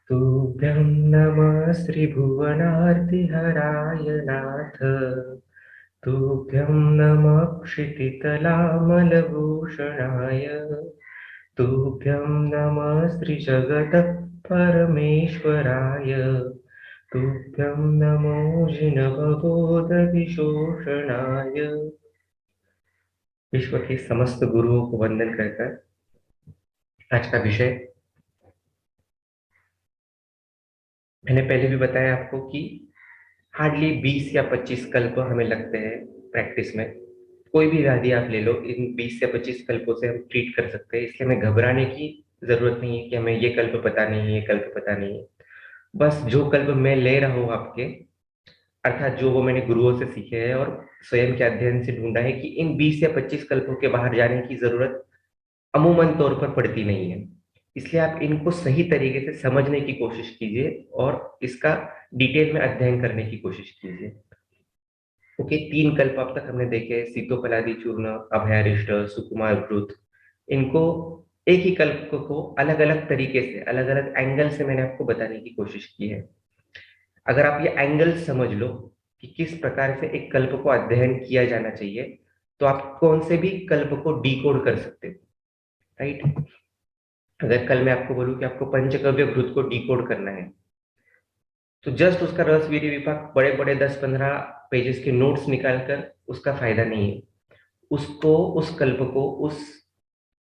तुभ्यं नमः श्रीभुवनार्तिहराय नाथ। तुभ्यं नमः क्षितितलामलभूषणाय। तुभ्यं नमः श्रीजगतः परमेश्वराय। तुभ्यं नमो जिनभवोदविशोषणाय। विश्व के समस्त गुरुओं को वंदन कर आज का विषय, मैंने पहले भी बताया आपको कि हार्डली 20 या 25 कल्प हमें लगते हैं प्रैक्टिस में। कोई भी व्याधि आप ले लो, इन 20 या 25 कल्पों से हम ट्रीट कर सकते हैं, इसलिए हमें घबराने की जरूरत नहीं है कि हमें ये कल्प पता नहीं है, ये कल्प पता नहीं है। बस जो कल्प मैं ले रहा हूँ आपके, अर्थात जो वो मैंने गुरुओं से सीखे हैं और स्वयं के अध्ययन से ढूंढा है, कि इन 20 या 25 कल्पों के बाहर जाने की जरूरत अमूमन तौर पर पड़ती नहीं है। इसलिए आप इनको सही तरीके से समझने की कोशिश कीजिए और इसका डिटेल में अध्ययन करने की कोशिश कीजिए। ओके, 3 कल्प अब तक हमने देखे, सीतोपलादी चूर्ण, अभयारिष्ट, सुकुमार घृत। इनको एक ही कल्प को अलग अलग तरीके से, अलग अलग एंगल से मैंने आपको बताने की कोशिश की है। अगर आप ये एंगल समझ लो कि किस प्रकार से एक कल्प को अध्ययन किया जाना चाहिए, तो आप कौन से भी कल्प को डिकोड कर सकते हो, राइट। अगर कल मैं आपको बोलूं कि आपको पंचगव्य घृत को डिकोड करना है, तो जस्ट उसका रस वीर्य विपाक बड़े बड़े 10-15 पेजेस के नोट्स निकालकर उसका फायदा नहीं है। उसको, उस कल्प को उस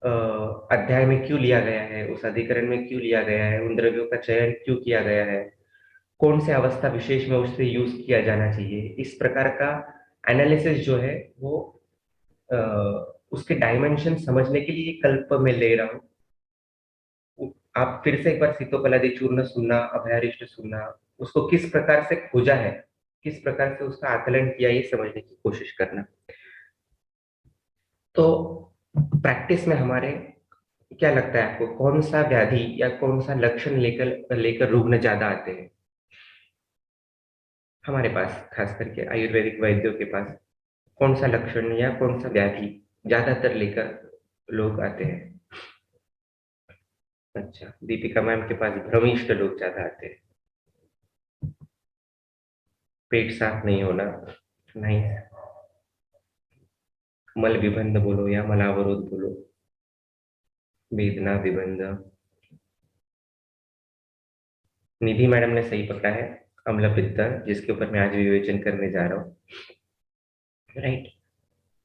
अध्याय में क्यों लिया गया है, उस अधिकरण में क्यों लिया गया है, उन द्रव्यों का चयन क्यों किया गया है, कौन से अवस्था विशेष में उससे यूज किया जाना चाहिए, इस प्रकार का एनालिसिस जो है वो अ, उसके डायमेंशन समझने के लिए ये कल्प में ले रहा हूँ। आप फिर से एक बार सीतोपलादी चूर्ण सुनना, अभयारिष्ट सुनना, उसको किस प्रकार से खोजा है, किस प्रकार से उसका आकलन किया, ये समझने की कोशिश करना। तो प्रैक्टिस में हमारे क्या लगता है आपको, कौन सा व्याधि या कौन सा लक्षण लेकर लेकर रुग्ण ज्यादा आते हैं हमारे पास, खास करके आयुर्वेदिक वैद्यों के पास? कौन सा लक्षण या कौन सा व्याधि ज्यादातर लेकर लोग आते हैं? अच्छा, दीपिका मैम के पास भ्रमिष्ट लोग ज्यादा आते हैं। पेट साफ नहीं होना, नहीं, मल विबंध बोलो या मलावरोध बोलो, वेदना विबंध। निधि मैडम ने सही पकड़ा है, अम्ल पित्त, जिसके ऊपर मैं आज विवेचन करने जा रहा हूँ, राइट।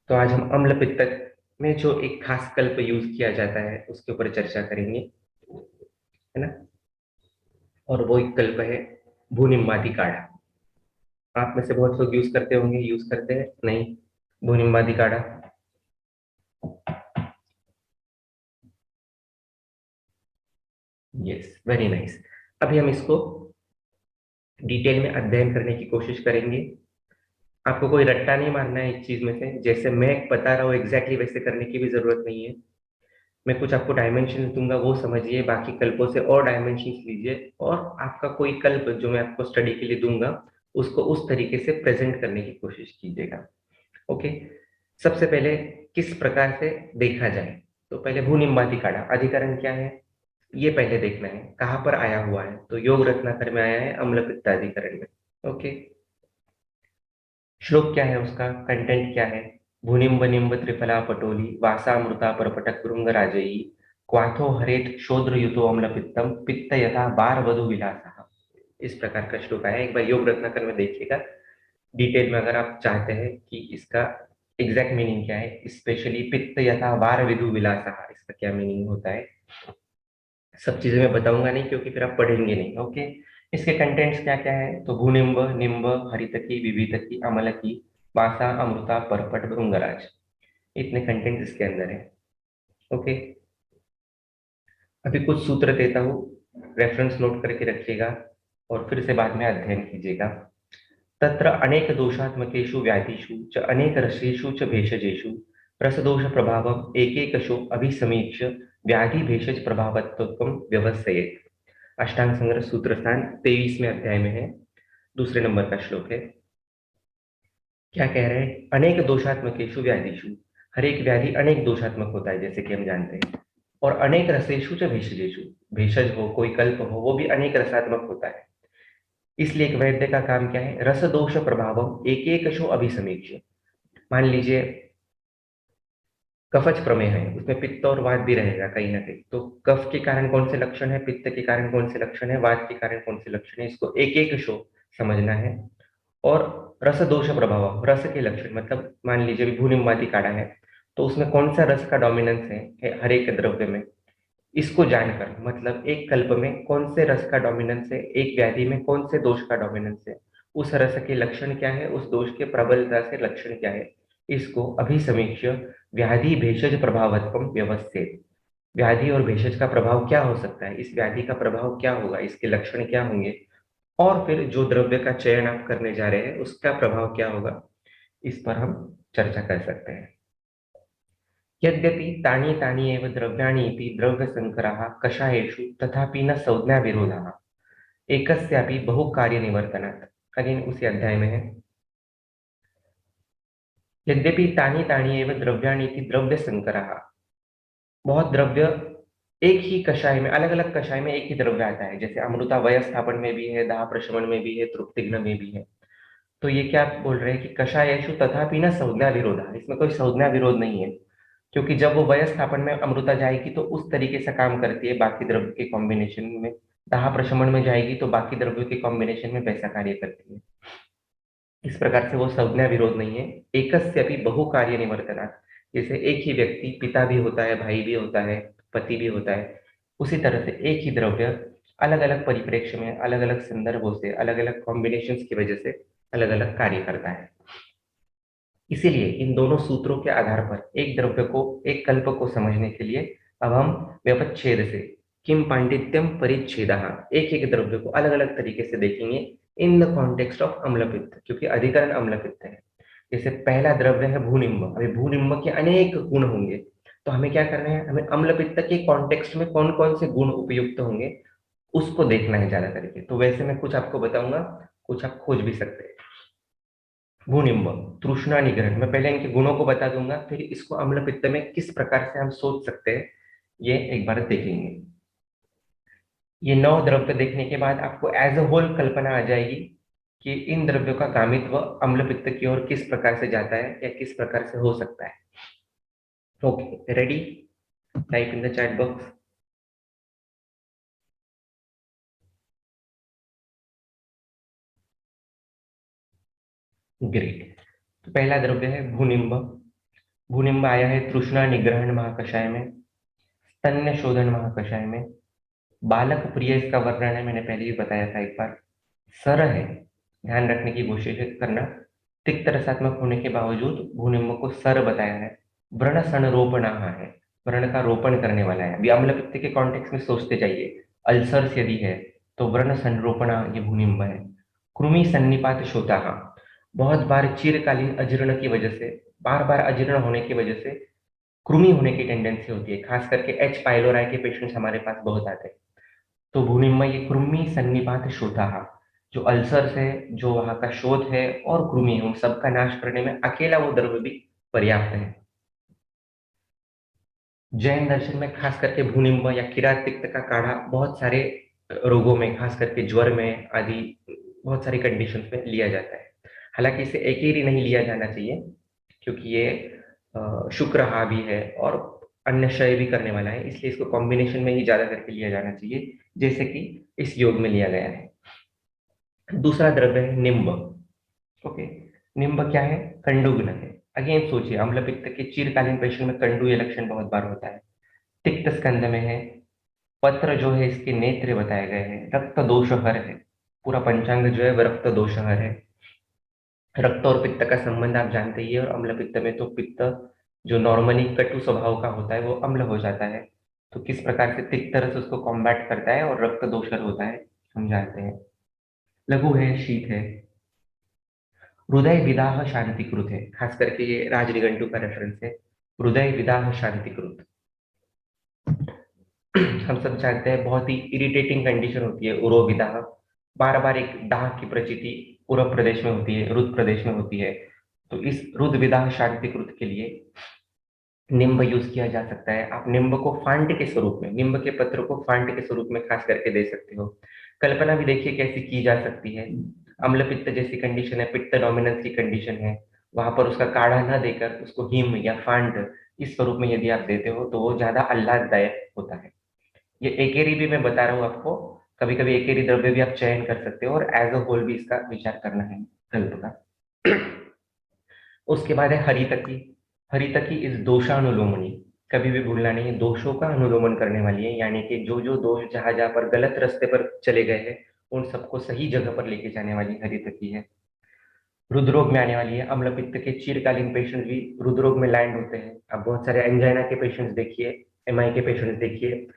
तो आज हम अम्ल पित्त में जो एक खास कल्प यूज किया जाता है उसके ऊपर चर्चा करेंगे, है ना। और वो एक कल्प है भूनिम्बादी काढ़ा। आप में से बहुत लोग यूज करते होंगे, यूज करते हैं नहीं भूनिम्बादी काढ़ा? Yes, very nice. अभी हम इसको डिटेल में अध्ययन करने की कोशिश करेंगे। आपको कोई रट्टा नहीं मारना है इस चीज में से, जैसे मैं बता रहा हूँ एग्जैक्टली वैसे करने की भी जरूरत नहीं है। मैं कुछ आपको डायमेंशन दूंगा, वो समझिए, बाकी कल्पों से और डायमेंशन लीजिए, और आपका कोई कल्प जो मैं आपको स्टडी के लिए दूंगा उसको उस तरीके से प्रेजेंट करने की कोशिश कीजिएगा। ओके, सबसे पहले किस प्रकार से देखा जाए, तो पहले भूनिम्बाती काढ़ा अधिकरण क्या है ये पहले देखना है, कहाँ पर आया हुआ है। तो योग रत्नाकर में आया है, अम्ल पित्त अधिकरण में। ओके, श्लोक क्या है, उसका कंटेंट क्या है? भूनिम्ब निम्ब त्रिफला पटोली वासामृता परपटक भृंग राजयी क्वाथो हरेत शोद्र युतो अम्ल पित्तम पित्त यथा बार वधु विलासः। इस प्रकार का श्लोक आया, एक बार योग रत्नाकर में देखिएगा डिटेल में, अगर आप चाहते हैं कि इसका एग्जैक्ट मीनिंग क्या है, स्पेशली पित्त यथा वार विधु विलासः इसका क्या मीनिंग होता है। सब चीजें मैं बताऊंगा नहीं क्योंकि फिर आप पढ़ेंगे नहीं। ओके, इसके कंटेंट्स क्या क्या है, तो भूनिम्ब, निम्ब, हरितकी, विवितकी, अमलकी, वासा, अमृता, परपट, भृंगराज, इतने कंटेंट इसके अंदर है। ओके, अभी कुछ सूत्र देता हूँ, रेफरेंस नोट करके रखिएगा और फिर से बाद में अध्ययन कीजिएगा। तत्र अनेक दोषात्मकेषु व्याधिषु च अनेक रसेषु च भेषजेषु रसदोष प्रभावम् एकैकशो अभिसमीक्ष्य व्याधि भेषज प्रभावत्वं व्यवस्थेयेत्। अष्टांग संग्रह सूत्र स्थान 23वें अध्याय में है, दूसरे नंबर का श्लोक है। क्या कह रहे हैं? अनेक दोषात्मकेषु व्याधिषु, हर एक व्याधि अनेक दोषात्मक होता है जैसे कि हम जानते हैं। और अनेक रसेषु च भेषजेषु, भेषज हो कोई कल्प हो वो भी अनेक रसात्मक होता है। इसलिए एक वैद्य का काम क्या है, रस दोष प्रभावम एक एक शो अभिसमीक्ष्य। मान लीजिए कफज प्रमेय है, उसमें पित्त और वात भी रहेगा कहीं ना कहीं, तो कफ के कारण कौन से लक्षण है, पित्त के कारण कौन से लक्षण है, वात के कारण कौन से लक्षण है, इसको एक एक शो समझना है। और रस दोष प्रभाव, रस के लक्षण मतलब मान लीजिए भूनिम्बाती काढ़ा है, तो उसमें कौन सा रस का डोमिनेंस है हर एक द्रव्य में, इसको जानकर मतलब एक कल्प में कौन से रस का डोमिनेंस है, एक व्याधि में कौन से दोष का डोमिनेंस है, उस रस के लक्षण क्या है, उस दोष के प्रबलता से लक्षण क्या है, इसको अभिसमीक्ष्य व्याधि भेषज प्रभावत्वम व्यवस्थित। व्याधि और भेषज का प्रभाव क्या हो सकता है, इस व्याधि का प्रभाव क्या होगा, इसके लक्षण क्या होंगे, और फिर जो द्रव्य का चयन आप करने जा रहे हैं उसका प्रभाव क्या होगा, इस पर हम चर्चा कर सकते हैं। यद्यपि तानि तानि एव द्रव्याणि इति द्रव्यसङ्करः कषायेषु तथापि न संज्ञाविरोधः एकस्यापि बहुकार्यनिवर्तनात्। अगेन उसी अध्याय में है, यद्यपि तानि तानि एव द्रव्याणि इति द्रव्यसङ्करः, बहुत द्रव्य एक ही कषाय में, अलग अलग कषाय में एक ही द्रव्य आता है, जैसे अमृता वयस्थापन में भी है, दाह प्रशमन में भी है, तृप्तिघ्न में भी है। तो ये क्या बोल रहे हैं कि कषायेषु तथापि न संज्ञा विरोधः, इसमें कोई संज्ञा विरोध नहीं है, क्योंकि जब वो वयस्थापन में अमृता जाएगी तो उस तरीके से काम करती है बाकी द्रव्य के कॉम्बिनेशन में, दाह प्रशमन में जाएगी तो बाकी द्रव्यों के कॉम्बिनेशन में वैसा कार्य करती है। इस प्रकार से वो संज्ञा विरोध नहीं है। एकस्यपि बहु कार्य निवर्तनात्, जैसे एक ही व्यक्ति पिता भी होता है, भाई भी होता है, पति भी होता है, उसी तरह से एक ही द्रव्य अलग अलग परिप्रेक्ष्य में, अलग अलग संदर्भों से, अलग अलग कॉम्बिनेशन की वजह से अलग अलग कार्य करता है। इसीलिए इन दोनों सूत्रों के आधार पर एक द्रव्य को, एक कल्प को समझने के लिए अब हम व्यपच्छेद से किम पांडित्यम परिच्छेद, एक एक द्रव्य को अलग अलग तरीके से देखेंगे इन द कॉन्टेक्स्ट ऑफ अम्लपित्त, क्योंकि अधिकरण अम्लपित्त है। जैसे पहला द्रव्य है भूनिम्ब, अभी भूनिम्ब के अनेक गुण होंगे, तो हमें क्या करना है, हमें अम्लपित्त के कॉन्टेक्स्ट में कौन कौन से गुण उपयुक्त होंगे उसको देखना है ज्यादा करके। तो वैसे मैं कुछ आपको बताऊंगा, कुछ आप खोज भी सकते हैं। भूनिम्ब तृष्णा निग्रहण, मैं पहले इनके गुणों को बता दूंगा, फिर इसको अम्ल पित्त में किस प्रकार से हम सोच सकते हैं ये एक बार देखेंगे। ये 9 द्रव्य देखने के बाद आपको एज अ होल कल्पना आ जाएगी कि इन द्रव्यों का गामित्व अम्ल पित्त की ओर किस प्रकार से जाता है या किस प्रकार से हो सकता है। Okay, ready, type in the chat box. Great. तो पहला द्रव्य है भूनिम्ब। भूनिम्ब आया है तृष्णा निग्रहण महाकषाय में, स्तन्य शोधन महाकषाय में, बालक प्रिय इसका वर्णन है, मैंने पहले ही बताया था एक बार। सर है, ध्यान रखने की कोशिश करना, तिक्त रसात्मक होने के बावजूद भूनिम्ब को सर बताया है। व्रण संरोपणाः है, व्रण का रोपण करने वाला है। अभी अम्ल पित्त के कॉन्टेक्स्ट में सोचते जाइए, अल्सर्स यदि है तो व्रण संरोपणा ये भूनिम्ब है। कृमि सन्निपात शोथाः, बहुत बार चिरकालीन अजीर्ण की वजह से, बार बार अजीर्ण होने की वजह से कृमि होने की टेंडेंसी होती है, खास करके एच पाइलोराई के पेशेंट्स हमारे पास बहुत आते हैं। तो भूनिम्ब ये कृमि सन्निपात शोथाः, जो अल्सर्स है, जो वहां का शोथ है और कृमि है, उन सबका नाश करने में अकेला वो द्रव्य भी पर्याप्त है। जैन दर्शन में खास करके भूनिम्ब या किरात तिक्त का काढ़ा बहुत सारे रोगों में, खास करके ज्वर में आदि बहुत सारी कंडीशंस में लिया जाता है। हालांकि इसे एक ही नहीं लिया जाना चाहिए, क्योंकि ये शुक्र हावी है और अन्य क्षय भी करने वाला है, इसलिए इसको कॉम्बिनेशन में ही ज्यादा करके लिया जाना चाहिए, जैसे कि इस योग में लिया गया है। दूसरा द्रव्य है निम्ब। ओके, निम्ब क्या है, कंडुग्न है। अगेन सोचिए, अम्ल पित्त के चिरकालीन पेशेंट में कंडु ये लक्षण बहुत बार होता है। तिक्त स्कंद में है, पत्र जो है इसके नेत्र बताए गए हैं, रक्त दोषहर है, पूरा पंचांग जो है वह रक्त दोषहर है। रक्त और पित्त का संबंध आप जानते ही है, और अम्ल पित्त में तो पित्त जो नॉर्मली कटु स्वभाव का होता है वो अम्ल हो जाता है। तो किस प्रकार से तिक्त रस उसको कॉम्बैट करता है और रक्त दोषर होता है हम जानते हैं। लघु है, शीत है। हृदय विदाह शांतिकृत है, खास करके ये राजनिघंटु का रेफरेंस है, हृदय विदाह शांतिकृत। हम सब जानते हैं बहुत ही इरिटेटिंग कंडीशन होती है उरो विदाह, बार बार एक दाह की प्रचिति पूर्व प्रदेश में होती है, रुद्र प्रदेश में होती है। तो इस रुद्र विदाह शांतिकृत के लिए निम्ब यूज किया जा सकता है। आप निम्ब को फांट के स्वरूप में, निम्ब के पत्र को फांट के स्वरूप में खास करके दे सकते हो। कल्पना भी देखिए कैसी की जा सकती है। अम्ल पित्त जैसी कंडीशन है, पित्त डोमिनेंस की कंडीशन है, वहां पर उसका काढ़ा ना देकर उसको हिम या फांड इस स्वरूप में यदि आप देते हो तो वो ज्यादा आह्लाददायक होता है। ये एकेरी भी मैं बता रहा हूँ आपको, कभी कभी एकेरी द्रव्य भी आप चयन कर सकते हो और एज अ होल भी इसका विचार करना है कल्प का। उसके बाद है हरितकी। हरितकी इस दोषानुलोमनी, कभी भी भूलना नहीं है, दोषों का अनुलोमन करने वाली है, यानी कि जो जो दोष जहां जहां पर गलत रास्ते पर चले गए हैं उन सबको सही जगह पर लेके जाने वाली हरितकी है। हृदरोग में आने वाली है। अम्ल पित्त के चिरकालीन पेशेंट भी हृदरोग में लैंड होते हैं। अब बहुत सारे एंजाइना के पेशेंट्स देखिए, एमआई के पेशेंट्स देखिए,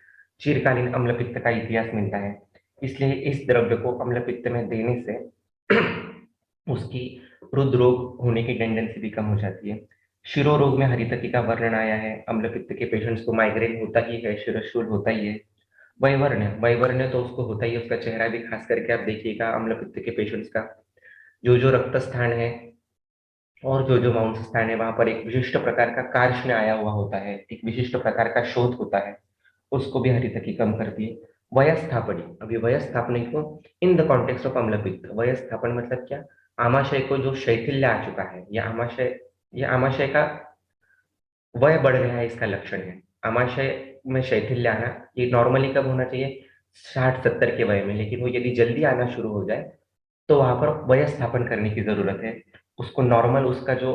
चिरकालीन अम्ल पित्त का इतिहास मिलता है। इसलिए इस द्रव्य को अम्ल पित्त में देने से उसकी हृदरोग होने की टेंडेंसी भी कम हो जाती है। शिरोरोग में हरितकी का वर्णन आया है। अम्ल पित्त के पेशेंट्स को माइग्रेन होता ही है, शिरशूल होता ही है। वैवर्ण्य, वैवर्ण्य तो उसको होता ही है, उसका चेहरा भी खास करके आप देखिएगा अम्ल पित्त के पेशेंट्स का। जो रक्त स्थान है और जो मांस स्थान है वहां पर एक विशिष्ट प्रकार का कार्ष्ण आया हुआ होता है, एक विशिष्ट प्रकार का शोथ होता है, उसको भी हरितकी कम करती है। वयस्थापनी, अभी वयस्थापनी को इन द कॉन्टेक्स्ट ऑफ अम्लपित्त, वयस्थापन मतलब क्या, आमाशय को जो शैथिल्य आ चुका है, या आमाशय, ये आमाशय का वय बढ़ रहा है इसका लक्षण है। आमाशय में शैथिल्य आना ये नॉर्मली कब होना चाहिए, 60-70 के वय में, लेकिन वो यदि जल्दी आना शुरू हो जाए तो वहां पर वयस्थापन करने की जरूरत है। उसको नॉर्मल, उसका जो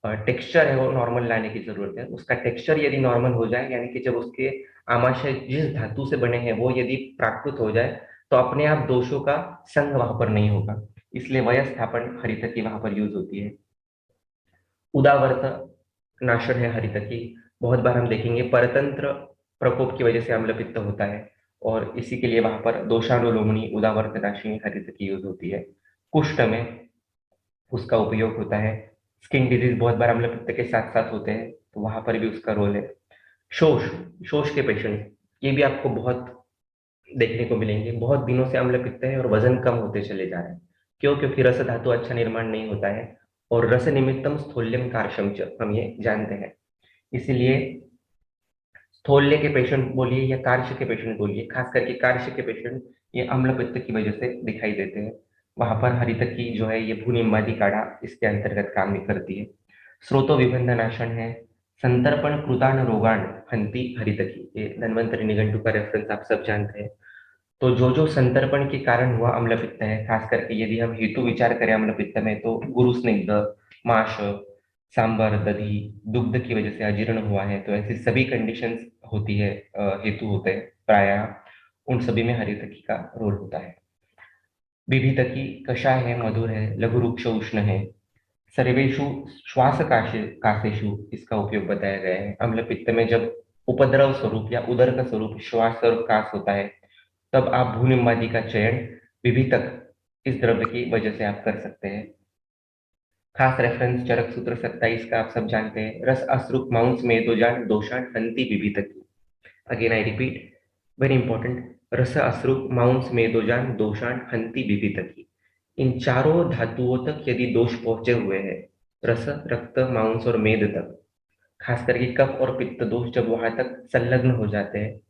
टेक्सचर है वो नॉर्मल लाने की जरूरत है। उसका टेक्सचर यदि नॉर्मल हो जाए, यानी कि जब उसके आमाशय जिस धातु से बने हैं वो यदि प्राकृत हो जाए, तो अपने आप दोषों का संग वहां पर नहीं होगा। इसलिए वयस्थापन हरितकी वहां पर यूज होती है। उदावर्त नाशन है हरितकी। बहुत बार हम देखेंगे परतंत्र प्रकोप की वजह से अम्लपित्त होता है, और इसी के लिए वहां पर दोषानुलोमनी उदावर्त नाशिनी हरितकी यूज होती है। कुष्ठ में उसका उपयोग होता है। स्किन डिजीज बहुत बार अम्लपित्त के साथ साथ होते हैं, तो वहां पर भी उसका रोल है। शोष, शोष के पेशेंट, ये भी आपको बहुत देखने को मिलेंगे। बहुत दिनों से अम्लपित्त है और वजन कम होते चले जा रहे हैं। क्यों? क्योंकि रस धातु अच्छा निर्माण नहीं होता है, और रस निमित्तम स्थूल्यम कार्शम च, हम ये जानते हैं। इसीलिए स्थूल्य के पेशेंट बोलिए या कार्श के पेशेंट बोलिए, खास करके कार्श के पेशेंट ये अम्लपित्त की वजह से दिखाई देते हैं। वहां पर हरितकी जो है ये भूनिम्बादी काढ़ा इसके अंतर्गत काम नहीं करती है। स्रोतो विबंधनाशन है। संतर्पण कृतान रोगाण हंति हरितकी, ये धन्वंतरि निघंटु का रेफरेंस आप सब जानते हैं। तो जो संतर्पण के कारण हुआ अम्लपित्त है, खास करके यदि हम हेतु विचार करें अम्लपित्त में, तो गुरु स्निग्ध, माश, सांबर, दधी, दुग्ध की वजह से अजीर्ण हुआ है, तो ऐसी सभी कंडीशंस होती है, हेतु होते हैं प्रायः, उन सभी में हरितकी का रोल होता है। विभितकी कषाय है, मधुर है, लघु रुक्ष उष्ण है। सर्वेशु श्वास काशे कासेशु इसका उपयोग बताया गया है। अम्ल पित्त में जब उपद्रव स्वरूप या उदर का स्वरूप श्वास और कास होता है, तब आप भूनिम्बादि का चयन विभितक इस द्रव्य की वजह से आप कर सकते हैं। खास रेफरेंस चरक सूत्र 27 का आप सब जानते हैं। रस अश्रुक मांस मेदोजान दोषान हंति विभितकी। Again I repeat, very important, रस अश्रुक मांस मेदोजान दोषान हंति विभितकी। इन चारों धातुओं तक यदि दोष पहुंचे हुए हैं, रस, रक्त, मांस और मेद तक, खास करके कफ और पित्त दोष जब वहां तक संलग्न हो जाते हैं,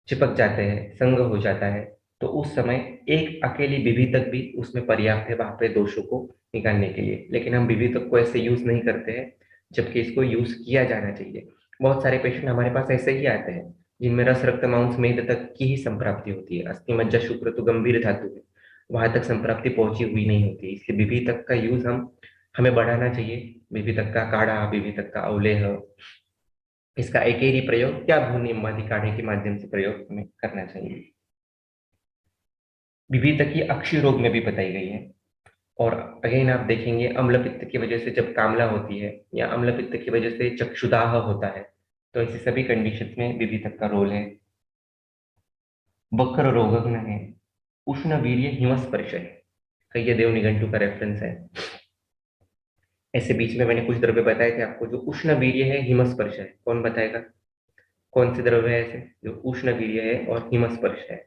चिपक जाते हैं, संग हो जाता है, तो उस समय एक अकेली विभितक भी उसमें पर्याप्त है वहां पे दोषों को निकालने के लिए। लेकिन हम विभितक को ऐसे यूज नहीं करते हैं, जबकि इसको यूज किया जाना चाहिए। बहुत सारे पेशेंट हमारे पास ऐसे ही आते हैं जिनमें रस, रक्त, मांस, मेद तक की ही संप्राप्ति होती है। अस्थि, मज्जा, शुक्र तो गंभीर धातु है, वहां तक संप्राप्ति पहुंची हुई नहीं होती। इसलिए विभितक का यूज हमें बढ़ाना चाहिए। विभितक का काढ़ा, विभितक का अवलेह, इसका एकेरी प्रयोग या भूनिम्बादि काढ़े के माध्यम से प्रयोग हमें करना चाहिए। विभितकी अक्षय रोग में भी बताई गई है। और अगेन आप देखेंगे अम्लपित्त की वजह से जब कामला होती है, या अम्लपित्त की वजह से चक्षुदाह होता है, तो ऐसी सभी कंडीशंस में विभितक का रोल है। वक्र रोगग्न है। उष्ण वीर्य हिमस्पर्श है, कई देव निघंटु का रेफरेंस है। ऐसे बीच में मैंने कुछ द्रव्य बताए थे आपको, जो उष्ण वीर्य है, हिमस्पर्श है। कौन बताएगा कौन से द्रव्य है ऐसे जो उष्ण वीर्य है और हिमस्पर्श है?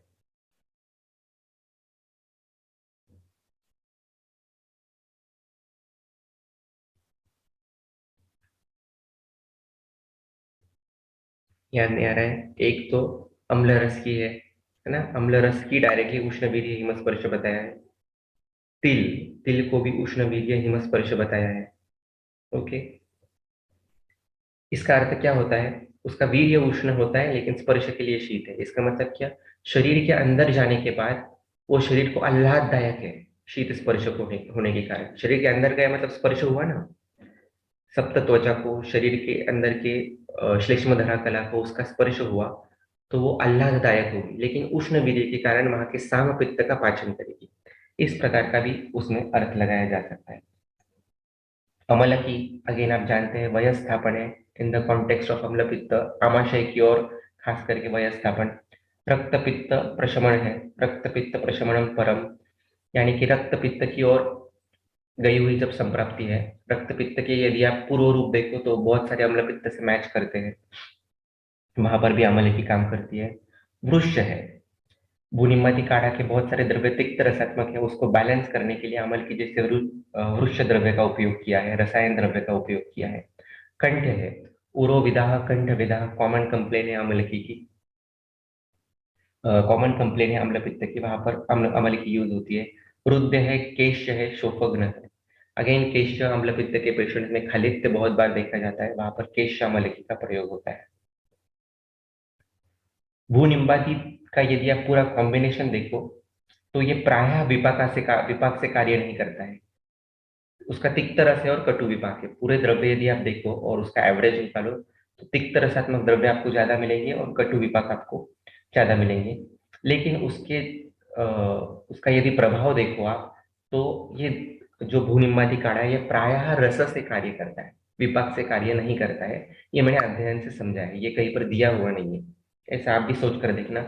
याद नहीं आ रहा है? एक तो अम्ल रस की है ना, अम्ल रस की डायरेक्टली उष्णवीर्य हिमस्पर्श बताया है। तिल, तिल को भी उष्णवीर्य हिमस्पर्श बताया है। ओके, इसका अर्थ क्या होता है? उसका वीर्य उष्ण होता है लेकिन स्पर्श के लिए शीत है। इसका मतलब क्या? शरीर के अंदर जाने के बाद वो शरीर को आह्लाददायक है, शीत स्पर्श को होने के कारण। शरीर के अंदर गया मतलब स्पर्श हुआ ना, सप्त त्वचा को, शरीर के अंदर के श्लेष्मधरा कला को उसका स्पर्श हुआ, तो वो आह्लाददायक होगी, लेकिन उष्ण वीर्य के कारण वहां के साम पित्त का पाचन करेगी। इस प्रकार का भी उसमें अर्थ लगाया जा सकता है। अमल की, अगेन आप जानते हैं, वयस्थापन है इन द कॉन्टेक्स्ट ऑफ अम्ल पित्त, आमाशय की ओर खास करके वयस्थापन। रक्त पित्त प्रशमन है, रक्त पित्त प्रशमनम परम, यानी कि रक्त पित्त की ओर गई हुई जब संप्राप्ति है। रक्त पित्त के यदि आप पूर्व रूप देखो तो बहुत सारे अम्ल पित्त से मैच करते हैं, वहां पर भी अमल की काम करती है। वृक्ष है, भूनिम्बाती काढ़ा के बहुत सारे द्रव्य तिक्त रसात्मक है, उसको बैलेंस करने के लिए अमल की जैसे वृक्ष द्रव्य का उपयोग किया है, रसायन द्रव्य का उपयोग किया है। कंठ है, उरो विदाह कंठ विदाह, कॉमन कंप्लेन है अम्ल की, कॉमन कंप्लेन है अम्ल पित्त की, वहां पर अमल की यूज होती है। रुद्र है, केश है, शोफग्न है। अगेन केश अम्ल पित्त के पेशेंट में खलित्य बहुत बार देखा जाता है, वहां पर केश अम्ल का प्रयोग होता है। भूनिम्बाती का यदि आप पूरा कॉम्बिनेशन देखो तो ये प्रायः विपाक से कार्य नहीं करता है। उसका तिक्त रस है और कटु विपाक है। पूरे द्रव्य यदि आप देखो और उसका एवरेज निकालो तो तिक्त रसात्मक द्रव्य आपको ज्यादा मिलेंगे और कटु विपाक आपको ज्यादा मिलेंगे। लेकिन उसका यदि प्रभाव देखो आप, तो ये जो भूनिम्बाती काढ़ा है ये प्रायः रस से कार्य करता है, विपाक से कार्य नहीं करता है। ये मैंने अध्ययन से समझा है, ये कहीं पर दिया हुआ नहीं है। ऐसा आप भी सोच कर देखना।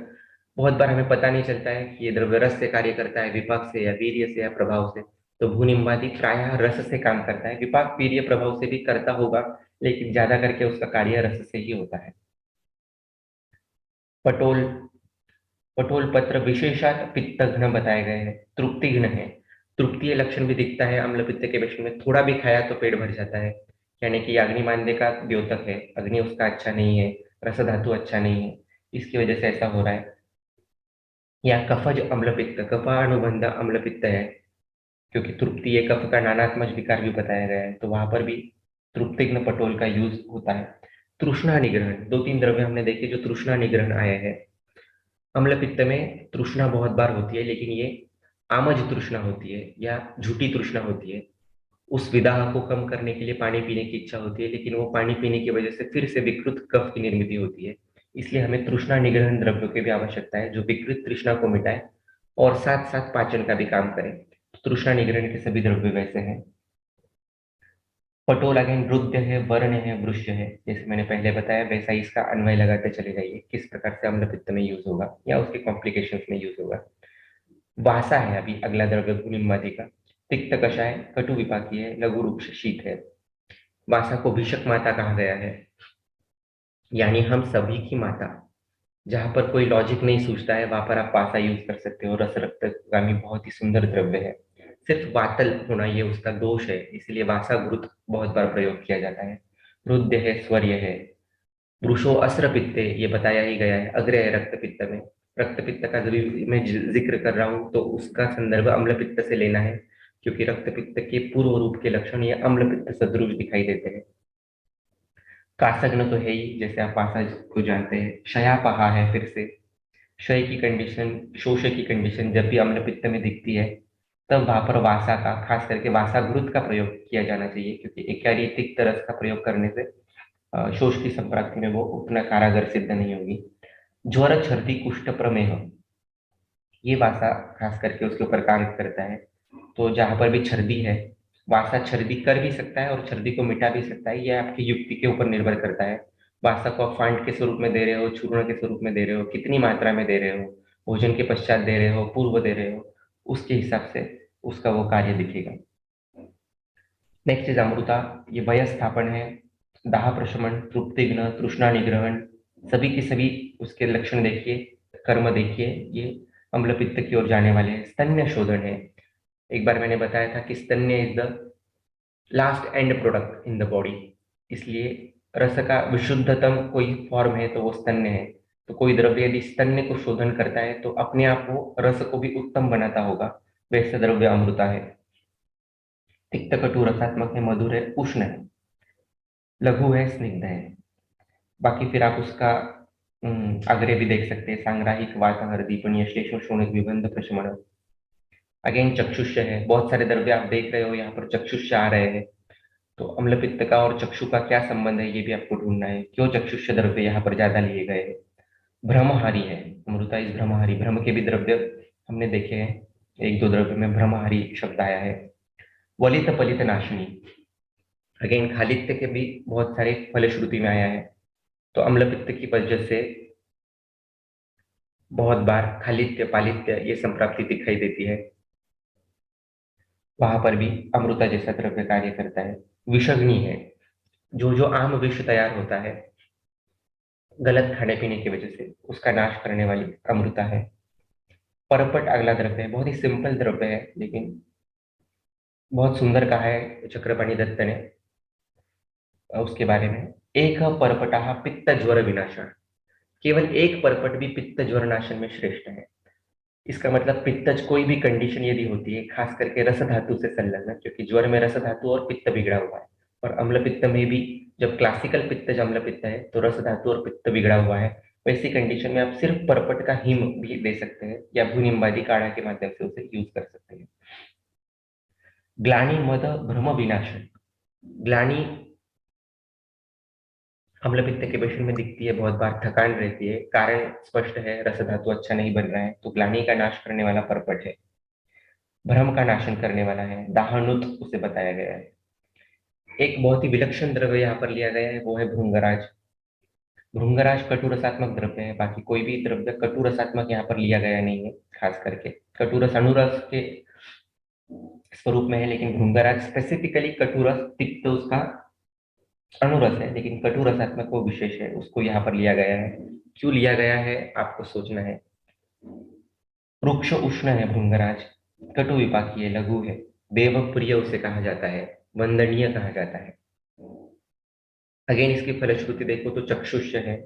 बहुत बार हमें पता नहीं चलता है कि ये द्रव्य रस से कार्य करता है, विपाक से या वीर्य से या प्रभाव से। तो भूनिम्बादी प्रायः रस से काम करता है, विपाक वीर्य प्रभाव से भी करता होगा, लेकिन ज्यादा करके उसका कार्य रस से ही होता है। पटोल, पटोल पत्र विशेषात पित्त घ्न बताए गए हैं, तृप्ति घ्न है। तृप्तीय लक्षण भी दिखता है अम्ल पित्त के पेशेंट में, थोड़ा भी खाया तो पेट भर जाता है। यानी कि अग्निमांद्य का द्योतक है, अग्नि उसका अच्छा नहीं है, रस धातु अच्छा नहीं है, इसकी वजह से ऐसा हो रहा है। या कफज अम्ल पित्त, कफानुबंध अम्ल पित्त है, क्योंकि तृप्ति एक कफ का नानात्मक विकार भी बताया गया है, तो वहां पर भी तृप्तिग्न पटोल का यूज होता है। तृष्णा निग्रहण, दो तीन द्रव्य हमने देखे जो तृष्णा निग्रहण आए हैं। अम्ल पित्त में तृष्णा बहुत बार होती है, लेकिन ये आमज तृष्णा होती है या झूठी तृष्णा होती है। उस विदाह को कम करने के लिए पानी पीने की इच्छा होती है, लेकिन वो पानी पीने की वजह से फिर से विकृत कफ की निर्मित होती है। इसलिए हमें तृष्णा निग्रहण द्रव्यों की भी आवश्यकता है जो विकृत तृष्णा को मिटाए और साथ साथ पाचन का भी काम करें। तृष्णा निग्रहण के सभी द्रव्य वैसे हैं। पटोल अगेन रुद्र है, वर्ण है, वृक्ष है, जैसे मैंने पहले बताया वैसा ही इसका अन्वय लगाते चले जाइए किस प्रकार से अम्ल पित्त में यूज होगा या उसके कॉम्प्लिकेशंस में यूज होगा। वासा है अभी अगला द्रव्य भूनिम्बादी का। तिक्त कषाय, कटु विपाकी है, लघु वृक्ष शीत है। वासा को भीषक माता कहा गया है, यानी हम सभी की माता। जहां पर कोई लॉजिक नहीं सूझता है वहां पर आप वासा यूज कर सकते हो। रस रक्तगामी बहुत ही सुंदर द्रव्य है, सिर्फ वातल होना ये उसका दोष है, इसलिए वासा घृत बहुत बार प्रयोग किया जाता है। रुद्र है, स्वर्य है। वृषो अस्र पित्ते, ये बताया ही गया है, अग्र है रक्त पित्त में। रक्त पित्त का जब भी मैं जिक्र कर रहा हूं तो उसका संदर्भ अम्ल पित्त से लेना है, क्योंकि रक्त पित्त के पूर्व रूप के लक्षण ये अम्ल पित्त सदृश दिखाई देते हैं। कासग्न तो है ही, जैसे आप पासा को जानते हैं। क्षयापहा है, फिर से क्षय की कंडीशन, शोष की कंडीशन जब भी अम्ल पित्त में दिखती है तब वहां पर वासा का, खास करके वासा घृत का प्रयोग किया जाना चाहिए, क्योंकि एकारितिक तरस का प्रयोग करने से शोष की संप्राप्ति में वो उतना कारागर सिद्ध नहीं होगी। ज्वर छर्दी कुष्ठ प्रमेह, ये वासा खास करके उसके ऊपर कार्य करता है। तो जहां पर भी छर्दी है, वासा छर्दी कर भी सकता है और छर्दी को मिटा भी सकता है, यह आपकी युक्ति के ऊपर निर्भर करता है। वासा को आप फांड के स्वरूप में दे रहे हो, चूर्ण के स्वरूप में दे रहे हो, कितनी मात्रा में दे रहे हो, भोजन के पश्चात दे रहे हो, पूर्व दे रहे हो, उसके हिसाब से उसका वो कार्य दिखेगा। नेक्स्ट इज अमृता, ये वयस्थापन है, दाह प्रशमन, तृप्तिघ्न, तृष्णा निग्रहण, सभी के सभी उसके लक्षण देखिए, कर्म देखिए, ये अम्ल पित्त की ओर जाने वाले हैं। स्तन्य शोधन है, एक बार मैंने बताया था कि स्तन्य is the last end product in the body, इसलिए रस का विशुद्धतम कोई फॉर्म है तो वो स्तन्य है। तो कोई द्रव्य यदि स्तन्य को शोधन करता है तो अपने आप वो रस को भी उत्तम बनाता होगा, वैसे द्रव्य अमृता है। तिक्त कटु रसात्मक है, मधुर है, उष्ण है, लघु है, स्निग्ध है। बाकी फिर आप उसका आग्रह भी देख सकते हैं, सांग्राहिक, वातहर, दीपनीय, श्लेष्म, शोणित, विबंध, प्रशमन। अगेन चक्षुष्य है, बहुत सारे द्रव्य आप देख रहे हो यहाँ पर चक्षुष्य आ रहे हैं। तो अम्ल पित्त का और चक्षु का क्या संबंध है ये भी आपको ढूंढना है, क्यों चक्षुष्य द्रव्य यहाँ पर ज्यादा लिए गए हैं। भ्रमहारी है, अमृता इस भ्रमहारी, भ्रम के भी द्रव्य हमने देखे हैं, एक दो द्रव्य में भ्रमहारी शब्द आया है। वलित पलित नाशिनी, अगेन खालित्य के भी बहुत सारे फलश्रुति में आया है। तो अम्ल पित्त की वजह से बहुत बार खालित्य पालित्य ये संप्राप्ति दिखाई देती है, वहां पर भी अमृता जैसा द्रव्य कार्य करता है। विषग्नि है, जो जो आम विष तैयार होता है गलत खाने पीने की वजह से, उसका नाश करने वाली अमृता है। परपट अगला द्रव्य है, बहुत ही सिंपल द्रव्य है लेकिन बहुत सुंदर कहा है चक्रपाणि दत्त ने उसके बारे में। एक परपटा पित्त ज्वर विनाशन, केवल एक परपट भी पित्त ज्वर नाशन में श्रेष्ठ है। इसका मतलब पित्तज कोई भी कंडीशन यदि होती है, खास करके रस धातु से संलग्न, क्योंकि ज्वर में रस धातु और पित्त बिगड़ा हुआ है, और अम्ल पित्त में भी जब क्लासिकल पित्तज अम्ल पित्त है तो रस धातु और पित्त बिगड़ा हुआ है। वैसी कंडीशन में आप सिर्फ परपट का हिम भी दे सकते हैं या भूनिम्बादी काढ़ा के माध्यम से उसे यूज कर सकते हैं। ग्लानि मद भ्रम विनाशन, ग्लानि अम्ल पित्त के पेशेंट में दिखती है, बहुत बार थकान रहती है, कारण स्पष्ट है, रस धातु अच्छा नहीं बन रहा है, तो ग्लानि का नाश करने वाला परपट है। भ्रम का नाशन करने वाला है, दाहनुत उसे बताया गया है। एक बहुत ही विलक्षण द्रव्य यहाँ पर लिया गया है, वो है भृंगराज। भृंगराज कटु रसात्मक द्रव्य है, बाकी कोई भी द्रव्य कटु रसात्मक यहाँ पर लिया गया नहीं है। खास करके कटु रस अनुरस के स्वरूप में है, लेकिन भृंगराज स्पेसिफिकली कटु रस, तिक्त उसका अनुरस है, लेकिन कटु रसात्मक वो विशेष है, उसको यहाँ पर लिया गया है। क्यों लिया गया है आपको सोचना है। रुक्ष उष्ण है भृंगराज, कटु विपाकी है, लघु है, देव प्रिय उसे कहा जाता है, वंदनीय कहा जाता है। अगेन इसकी फलश्रुति देखो तो चक्षुष्य है,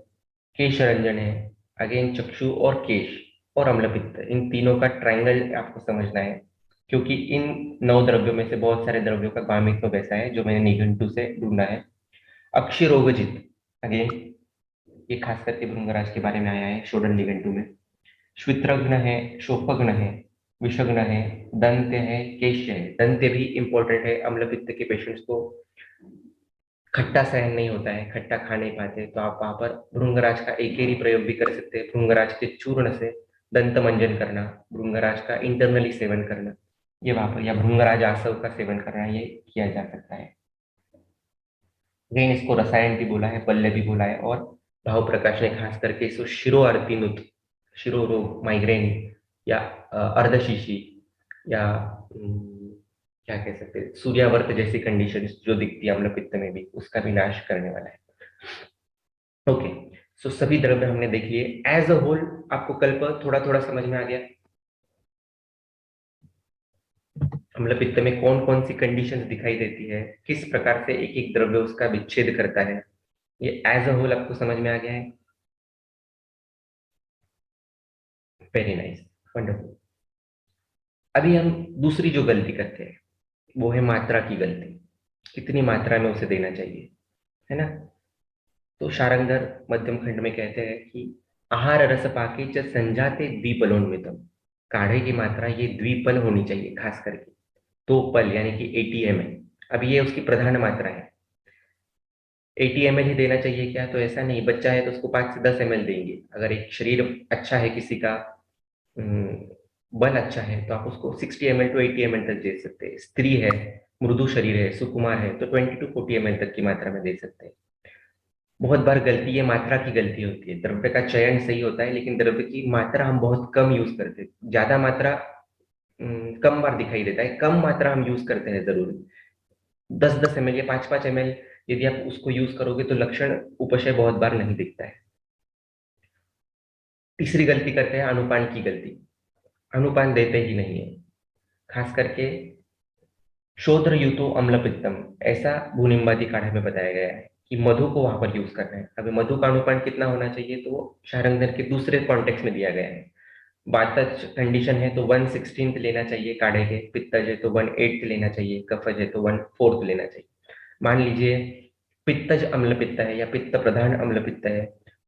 केश रंजन है। अगेन चक्षु और केश और अम्लपित्त, इन तीनों का ट्रायंगल आपको समझना है, क्योंकि इन 9 द्रव्यों में से बहुत सारे द्रव्यों का गामित्व वैसा है जो मैंने निघंटु से ढूंढा है। अक्षिरोगजित, अगेन ये खास करके भृंगराज के बारे में आया है शोडन निघंटु में। श्वित्रघ्न है, शोफघ्न है, विषघ्न है, दंत्य है, केश्य है। दंत्य भी इंपॉर्टेंट है, अम्लपित्त के पेशेंट्स को खट्टा सहन नहीं होता है, खट्टा खा नहीं पाते, तो आप वहां पर भृंगराज का एकेरी प्रयोग भी कर सकते हैं। भृंगराज के चूर्ण से दंत मंजन करना, भृंगराज का इंटरनली सेवन करना, ये वहां पर, या भृंगराज आसव का सेवन करना, ये किया जा सकता है। लेकिन इसको रसायन भी बोला है, पल्ले भी बोला है, और भाव प्रकाश ने खास करके इसको शिरो अर्तिनुत, शिरो रोग, माइग्रेन या अर्धशीशी या क्या कह सकते हैं, सूर्यावर्त जैसी कंडीशन जो दिखती है अम्ल पित्त में भी, उसका भी नाश करने वाला है। ओके, सो सभी द्रव्य हमने देख लिए एज अ होल। आपको कल्प थोड़ा थोड़ा समझ में आ गया अम्ल पित्त में कौन कौन सी कंडीशंस दिखाई देती है, किस प्रकार से एक एक द्रव्य उसका विच्छेद करता है, ये एज अ होल आपको समझ में आ गया है। Very nice, wonderful. अभी हम दूसरी जो गलती करते हैं वो है मात्रा की गलती, कितनी मात्रा में उसे देना चाहिए, है ना। तो शारंगधर मध्यम खंड में कहते हैं कि आहार रस पाके च संजाते द्विपलोन्मितम, काढ़े की मात्रा ये द्विपल होनी चाहिए, खास करके 2 पल यानी कि 80 ml। अब ये उसकी प्रधान मात्रा है। 80 ml ही देना चाहिए क्या, तो ऐसा नहीं, बच्चा है तो उसको 5 से 10 ml देंगे। अगर एक शरीर अच्छा है किसी का, बल अच्छा है, तो आप उसको 60 ml to 80 ml तक दे सकते हैं। स्त्री है, मृदु शरीर है, सुकुमार है, तो 20 to 40 ml तक की मात्रा में दे सकते हैं। बहुत बार गलती ये मात्रा की गलती होती है, द्रव्य का चयन सही होता है लेकिन द्रव्य की मात्रा हम बहुत कम यूज करते हैं। ज्यादा मात्रा कम बार दिखाई देता है, कम मात्रा हम यूज करते हैं जरूर। 10-10 ml या 5-5 ml यदि आप उसको यूज करोगे तो लक्षण उपशय बहुत बार नहीं दिखता है। तीसरी गलती करते हैं अनुपान की गलती, अनुपान देते ही नहीं है। खास करके शोध्र युतो अम्ल पित्तम, ऐसा भूनिम्बादी काढ़ा में बताया गया है कि मधु को वहां पर यूज करना है। अभी मधु का अनुपान कितना होना चाहिए, तो वो शारंगधर के दूसरे कॉन्टेक्स्ट में दिया गया है। वातज कंडीशन है तो 1/16 लेना चाहिए काढ़े के, पित्तज है तो 1/8 लेना चाहिए, कफज है तो 1/4 लेना चाहिए। मान लीजिए पित्तज अम्ल पित्त है या पित्त प्रधान अम्ल पित्त है,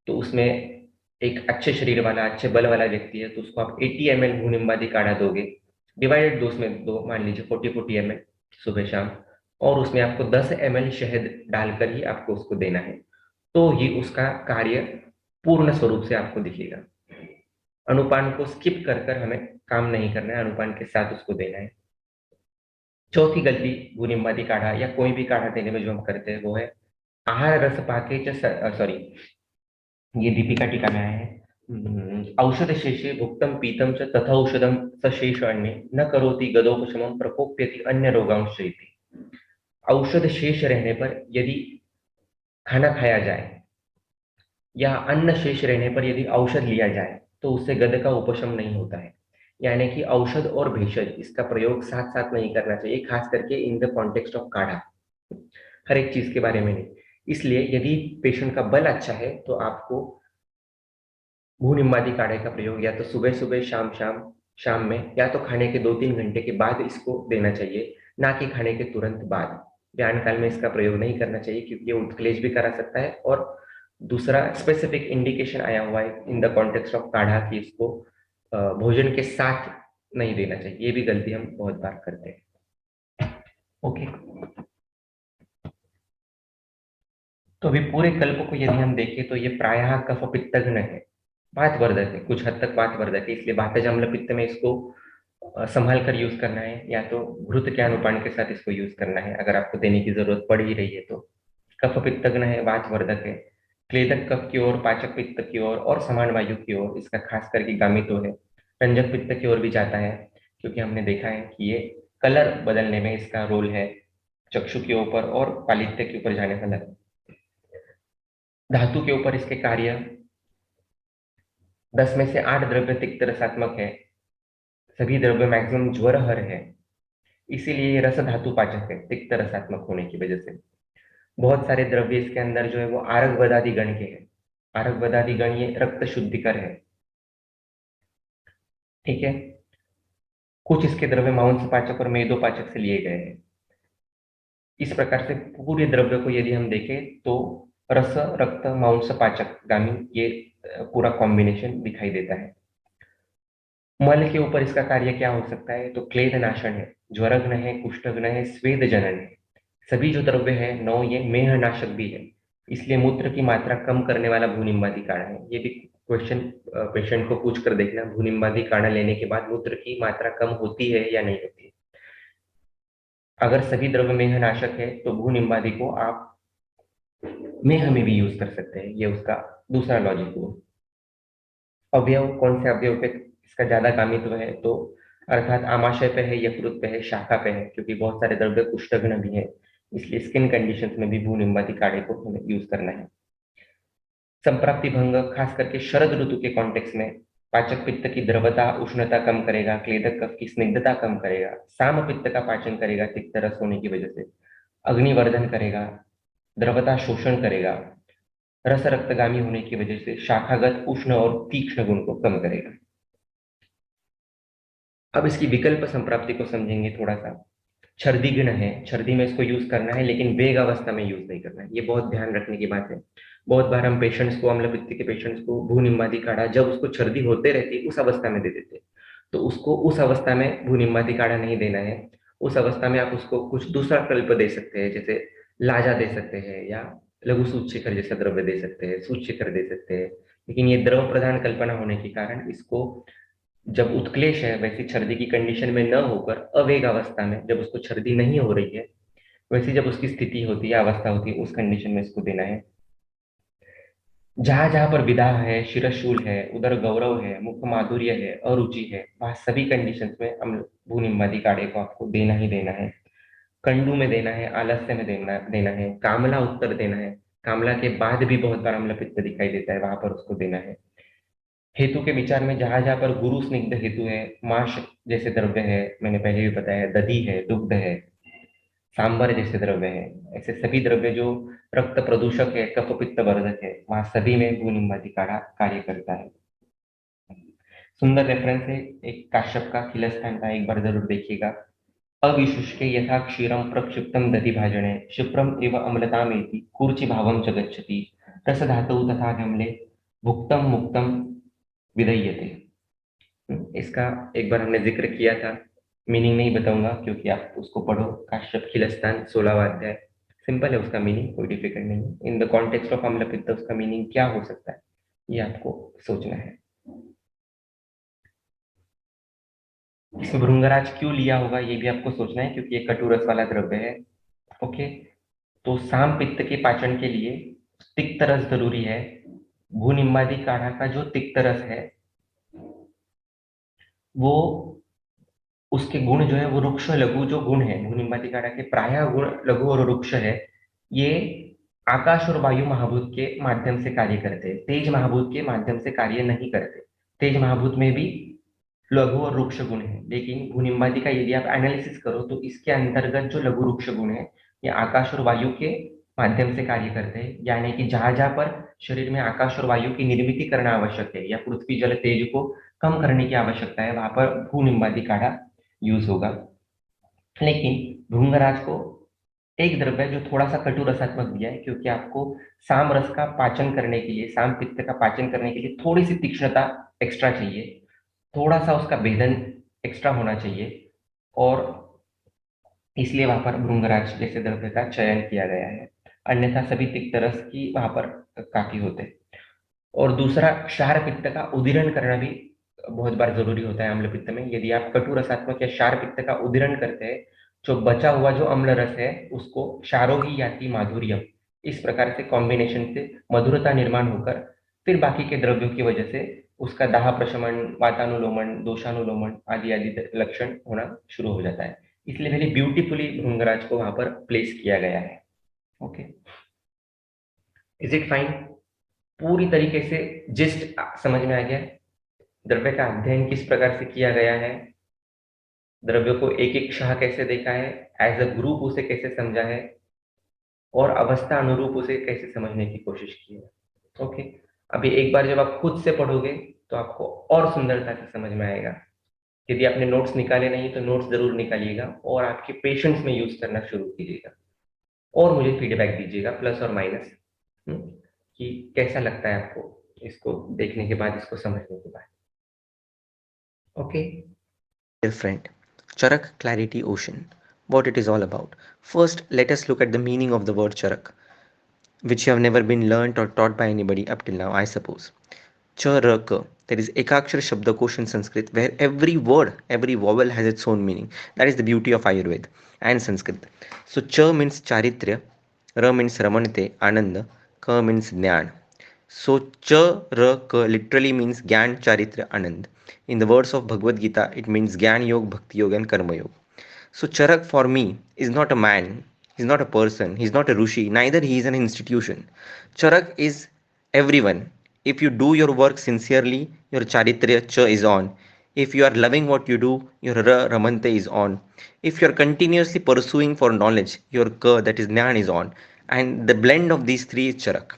तो उसमें एक अच्छे शरीर वाला अच्छे बल वाला व्यक्ति है, तो उसको आप 80 ml भूनिम्बादी काढ़ा दोगे, डिवाइडेड डोज में दो, मान लीजिए 40-40 ml सुबह शाम, और उसमें आपको 10 ml शहद डालकर ही आपको उसको देना है। तो ही उसका कार्य पूर्ण स्वरूप से आपको दिखेगा। अनुपान को स्किप कर कर हमें काम नहीं करना है, अनुपान के साथ उसको देना है। चौथी गलती भूनिम्बादी काढ़ा या कोई भी काढ़ा देने में जो हम करते हैं वो है आहार रस पाके सॉरी, ये दीपिका टीका में आया है। औषध शेषे भुक्तम पीतम च तथा औषधम सशेष अन्य न करोति गदोपशमम प्रकोप्यति अन्य रोगांश इति। औषध शेष रहने पर यदि खाना खाया जाए या अन्न शेष रहने पर यदि औषध लिया जाए तो उससे गद का उपशम नहीं होता है। यानी कि औषध और भेषज इसका प्रयोग साथ साथ नहीं करना चाहिए, खास करके इन द कॉन्टेक्स्ट ऑफ काढ़ा, हर एक चीज के बारे में नहीं। इसलिए यदि पेशेंट का बल अच्छा है तो आपको भूनिम्बादी काढ़े का प्रयोग या तो सुबह सुबह शाम शाम शाम में या तो खाने के 2-3 घंटे के बाद इसको देना चाहिए, ना कि खाने के तुरंत बाद। व्यायाम काल में इसका प्रयोग नहीं करना चाहिए क्योंकि ये उत्क्लेश भी करा सकता है, और दूसरा स्पेसिफिक इंडिकेशन आया हुआ है इन द कॉन्टेक्स्ट ऑफ काढ़ा कि इसको भोजन के साथ नहीं देना चाहिए। ये भी गलती हम बहुत बार करते हैं। ओके, तो अभी पूरे कल्प को यदि हम देखें तो ये प्रायः कफ पित्तघ्न है, वातवर्धक है, कुछ हद तक वातवर्धक है, इसलिए वातज अम्ल पित्त में इसको संभाल कर यूज करना है, या तो घृत के अनुपान के साथ इसको यूज करना है अगर आपको देने की जरूरत पड़ ही रही है तो। कफ पित्तघ्न है, वातवर्धक है, क्लेदक कफ की ओर, पाचक पित्त की ओर और समान वायु की ओर इसका खास करके गामित्व है। रंजक पित्त की ओर भी जाता है क्योंकि हमने देखा है कि ये कलर बदलने में इसका रोल है, चक्षु के ऊपर और पालित्य के ऊपर जाने वाला। धातु के ऊपर इसके कार्य 10 में से 8 द्रव्य तिक्त रसात्मक है, सभी द्रव्य मैक्सिमम ज्वरहर है, इसीलिए ये रस धातु पाचक है तिक्त रसात्मक होने की वजह से। बहुत सारे द्रव्य इसके अंदर जो है वो आरक बदादी गण के हैं। आरक बदादी गण ये रक्त शुद्धिकर है, ठीक है। कुछ इसके द्रव्य मांस पाचक और मेदो पाचक से लिए गए हैं। इस प्रकार से पूरे द्रव्य को यदि हम देखें तो रस रक्त मांस पाचक गामी ये पूरा कॉम्बिनेशन दिखाई देता है। मल के ऊपर इसका कार्य क्या हो सकता है, तो क्लेद नाशन है, ज्वरघ्न है, कुष्ठघ्न है, स्वेद जनन है। सभी जो द्रव्य है 9 ये मेह नाशक भी है, इसलिए मूत्र की मात्रा कम करने वाला भूनिम्बादी काढ़ा है। ये भी क्वेश्चन पेशेंट को पूछ कर देखना, भूनिम्बादी काढ़ा लेने के बाद मूत्र की मात्रा कम होती है या नहीं होती है। अगर सभी द्रव्य मेह नाशक है तो भूनिम्बादी को आप मेह में भी यूज कर सकते हैं, ये उसका दूसरा लॉजिक हुआ। अवयव, कौन से अवयव पे इसका ज्यादा कामित्व है, तो अर्थात आमाशय पे है, यकृत पे है, शाखा पे है, क्योंकि बहुत सारे द्रव्य कुष्ठघ्न भी है, इसलिए स्किन कंडीशंस में भी भूनिम्बादी काढ़े को हमें यूज करना है। संप्राप्ति भंग, खास करके शरद ऋतु के कॉन्टेक्स्ट में पाचक पित्त की द्रवता उष्णता कम करेगा, क्लेदक कफ की स्निग्धता कम करेगा, साम पित्त का पाचन करेगा तिक्त रस होने की वजह से, अग्निवर्धन करेगा, द्रवता शोषण करेगा, रस रक्तगामी होने की वजह से शाखागत उष्ण और तीक्ष्ण गुण को कम करेगा। अब इसकी विकल्प संप्राप्ति को समझेंगे थोड़ा सा। छर्दीगण है, छर्दी में इसको यूज करना है लेकिन वेग अवस्था में यूज नहीं करना है, ये बहुत ध्यान रखने की बात है। बहुत बार हम पेशेंट्स को, अम्ल पित्त के पेशेंट्स को भूनिम्बादी काढ़ा जब उसको छर्दी होते रहती है उस अवस्था में दे देते हैं, तो उसको उस अवस्था में भूनिम्बादी काढ़ा नहीं देना है। उस अवस्था में आप उसको कुछ दूसरा कल्प दे सकते हैं, जैसे लाजा दे सकते हैं या लघु सूत शिखर जैसा द्रव्य दे सकते हैं, सूत शिखर दे सकते हैं। लेकिन ये द्रव प्रधान कल्पना होने के कारण इसको जब उत्क्लेश है वैसी छर्दी की कंडीशन में न होकर अवेग अवस्था में, जब उसको छर्दी नहीं हो रही है वैसी जब उसकी स्थिति होती है, अवस्था होती है, उस कंडीशन में इसको देना है। जहां जहां पर विदाह है, शिरशूल है, उधर गौरव है, मुख माधुर्य है, अरुचि है, वह सभी कंडीशंस में हम भूनिम्बादी काढ़े को आपको देना ही देना है। कंडू में देना है, आलस्य में देना देना है, कामला उत्तर देना है, कामला के बाद भी बहुत बार अम्ल पित्त दिखाई देता है, वहां पर उसको देना है। हेतु के विचार में जहां जहां पर गुरु स्निग्ध हेतु है, माश जैसे द्रव्य है, मैंने पहले भी बताया, दधि है, दुग्ध है, सांबर जैसे द्रव्य है, ऐसे सभी द्रव्य जो रक्त प्रदूषक है, कफ पित्त वर्धक है, वहां सभी में भूनिम्बादी काढ़ा कार्य करता है। सुंदर रेफरेंस है, एक काश्यप का खिलस्तान का, एक बार जरूर देखिएगा। अविशुष्के यथा क्षीरम प्रक्षिप्तम दधि भाजने क्षिप्रम एव अम्लतामेति कूर्चि भावम च गच्छति रसधातु तथा गमले भुक्तम मुक्तम विधय्यते। इसका एक बार हमने जिक्र किया था, मीनिंग नहीं बताऊंगा क्योंकि आप उसको पढ़ो, काश्यप खिलस्तान 16वां अध्याय, सिंपल है उसका मीनिंग, कोई डिफिकल्ट नहीं है। इन द कॉन्टेक्स्ट ऑफ अम्ल पित्त उसका मीनिंग क्या हो सकता है, ये आपको सोचना है। इसमें भृंगराज क्यों लिया होगा ये भी आपको सोचना है, क्योंकि ये कटुरस वाला द्रव्य है। ओके, तो साम पित्त के पाचन के लिए तिक्त रस जरूरी है। भूनिम्बादी काढ़ा का जो तिक्त रस है वो, उसके गुण जो है वो रुक्ष लघु जो गुण है, भूनिम्बादी काढ़ा के प्रायः गुण लघु और रुक्ष है। ये आकाश और वायु महाभूत के माध्यम से कार्य करते हैं, तेज महाभूत के माध्यम से कार्य नहीं करते। तेज महाभूत में भी लघु और रुक्ष गुण है, लेकिन भूनिम्बादी का यदि आप एनालिसिस करो तो इसके अंतर्गत जो लघु रुक्ष गुण है ये आकाश और वायु के माध्यम से कार्य करते हैं। यानी कि जहां जहां पर शरीर में आकाश और वायु की निर्मिति करना आवश्यक है या पृथ्वी जल तेज को कम करने की आवश्यकता है, वहां पर भूनिम्बादी काढ़ा यूज होगा। लेकिन भृंगराज को एक द्रव्य जो थोड़ा सा कटु रसात्मक दिया है, क्योंकि आपको साम रस का पाचन करने के लिए, साम पित्त का पाचन करने के लिए थोड़ी सी तीक्ष्णता एक्स्ट्रा चाहिए, थोड़ा सा उसका भेदन एक्स्ट्रा होना चाहिए, और इसलिए वहां पर भृंगराज जैसे द्रव्य का चयन किया गया है। अन्यथा सभी तिक्त रस की वहां पर काफी होते हैं। और दूसरा, क्षार पित्त का उदीरण करना भी बहुत बार जरूरी होता है अम्ल पित्त में। यदि आप कटु रसात्मक या क्षार पित्त का उदीरण करते हैं, जो बचा हुआ जो अम्ल रस है उसको क्षारोही याति माधुर्यम, इस प्रकार से कॉम्बिनेशन से मधुरता निर्माण होकर फिर बाकी के द्रव्यों की वजह से उसका दाह प्रशमन, वातानुलोमन, दोषानुलोमन आदि आदि लक्षण होना शुरू हो जाता है। इसलिए वेरी ब्यूटीफुली भृंगराज को वहां पर प्लेस किया गया है। Okay, is it fine? पूरी तरीके से जिस्ट समझ में आ गया? द्रव्य का अध्ययन किस प्रकार से किया गया है, द्रव्य को एक एक शाह कैसे देखा है, एज अ ग्रुप उसे कैसे समझा है, और अवस्था अनुरूप उसे कैसे समझने की कोशिश की है। ओके, अभी एक बार जब आप खुद से पढ़ोगे तो आपको और सुंदरता से समझ में आएगा। यदि आपने नोट्स निकाले नहीं तो नोट्स जरूर निकालिएगा और आपके पेशेंट्स में यूज करना शुरू कीजिएगा, और मुझे फीडबैक दीजिएगा प्लस और माइनस, कि कैसा लगता है आपको इसको देखने के बाद, इसको समझने के बाद। Okay, Dear friend, Charak Clarity Ocean. What it is all about. First, let us look at the meaning of the word Charak, which you have never been learnt or taught by anybody up till now, I suppose. Charaka. There is Ekakshar Shabdakosh in Sanskrit, where every word, every vowel has its own meaning. That is the beauty of Ayurveda and Sanskrit. So, Cha means Charitrya, Ra means Ramanate, Ananda, Ka means Jnana. So, Cha, Ra, Ka literally means Gyan, Charitra, Anand. In the words of Bhagavad Gita, it means Gyan Yoga, Bhakti Yoga, and Karma Yoga. So, Charak for me is not a man, he's not a person, he's not a Rushi, neither he is an institution. Charak is everyone. If you do your work sincerely, your Charitriya Cha is on. If you are loving what you do, your Ra Ramante is on. If you are continuously pursuing for knowledge, your Ka, that is Jnana, is on. And the blend of these three is Charak.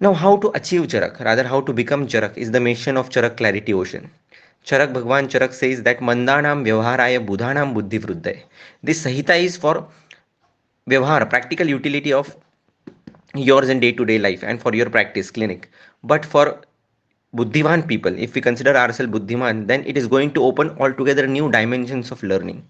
Now, how to achieve Charak, rather, how to become Charak, is the mission of Charak Clarity Ocean. Charak Bhagwan Charak says that Mandanam Vyavaharaya Budhanam Buddhi Vruddhaya. This Sahita is for Vyavahar, practical utility of yours in day to day life and for your practice clinic. But for Buddhiman people, if we consider ourselves Buddhiman, then it is going to open altogether new dimensions of learning.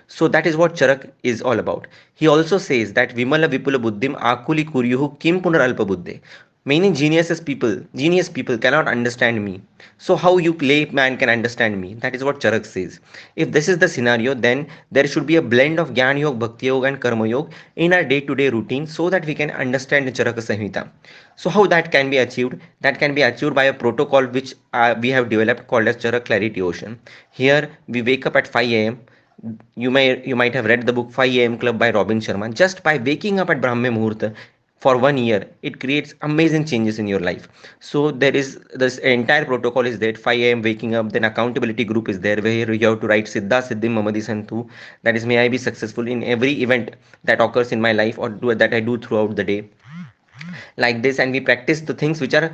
So that is what Charak is all about. He also says that Vimala Vipula Buddhim Akuli Kuryuhu Kim Punaralpa Buddhe. Many genius people cannot understand me. So how you lay man can understand me? That is what Charak says. If this is the scenario, then there should be a blend of Gyan Yoga, Bhakti Yoga and Karma Yoga in our day-to-day routine so that we can understand the Charaka Samhita. So how that can be achieved? That can be achieved by a protocol which we have developed called as Charak Clarity Ocean. Here we wake up at 5 a.m. You might have read the book 5 a.m. Club by Robin Sharma. Just by waking up at Brahme Muhurta, for 1 year, it creates amazing changes in your life. So there is this entire protocol is there. 5 a.m waking up, then accountability group is there where you have to write siddha siddhi mamadi santu, that is, may I be successful in every event that occurs in my life or that I do throughout the day, like this. And we practice the things which are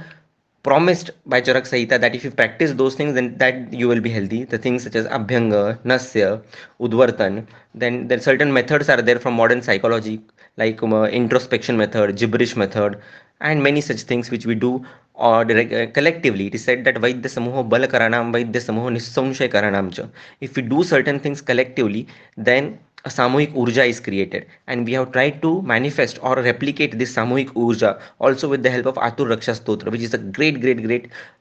promised by Charak Sahita, that if you practice those things, then that you will be healthy. The things such as Abhyanga, Nasya, Udvartan. Then there certain methods are there from modern psychology, like introspection method, gibberish method, and many such things which we do or collectively. It is said that Vaidya Samuho Bal Karanam, Vaidya Samuho Nissamshay Karanam cha. If we do certain things collectively, then a Samuhik Urja is created, and we have tried to manifest or replicate this Samuhik Urja also with the help of Atur Raksha Stotra, which is a great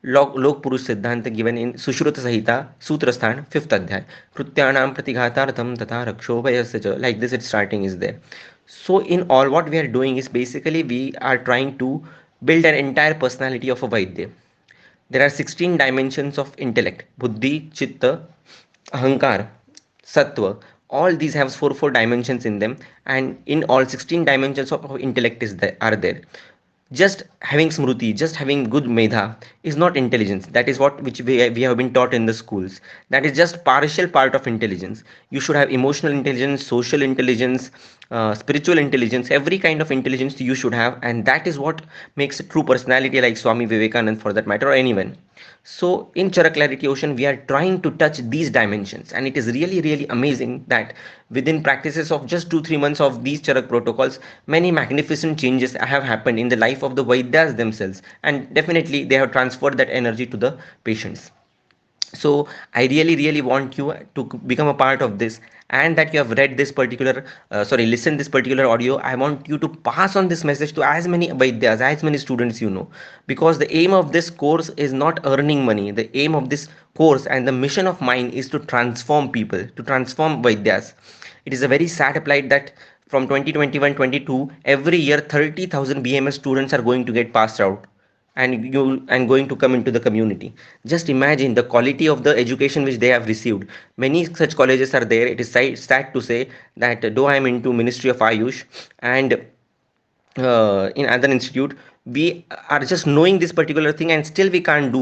Lok Purush Siddhanta given in Sushruta Sahita Sutrasthan 5th Adhyay. Krutyanam Pratighatartham Tata Rakshobhayasya, like this its starting is there. So in all, what we are doing is basically we are trying to build an entire personality of a Vaidya. There are 16 dimensions of intellect: Buddhi, Chitta, Ahankar, Sattva. All these have four dimensions in them, and in all 16 dimensions of intellect are there. Just having smruti, just having good medha is not intelligence. That is what which we have been taught in the schools. That is just partial part of intelligence. You should have emotional intelligence, social intelligence, spiritual intelligence, every kind of intelligence you should have, and that is what makes a true personality, like Swami Vivekanand for that matter, or anyone. So in Chara Clarity Ocean, we are trying to touch these dimensions, and it is really amazing that within practices of just 2 3 months of these Charak protocols, many magnificent changes have happened in the life of the Vaidyas themselves, and definitely they have transferred that energy to the patients. So I really want you to become a part of this, and that you have read this particular listen this particular audio. I want you to pass on this message to as many vaidyas, as many students, because the aim of this course is not earning money. The aim of this course and the mission of mine is to transform people, to transform vaidyas. It is a very sad plight that from 2021-22 every year 30,000 BMS students are going to get passed out, and going to come into the community. Just imagine the quality of the education which they have received. Many such colleges are there. It is sad to say that though I am into Ministry of Ayush and in other institute, we are just knowing this particular thing, and still we can't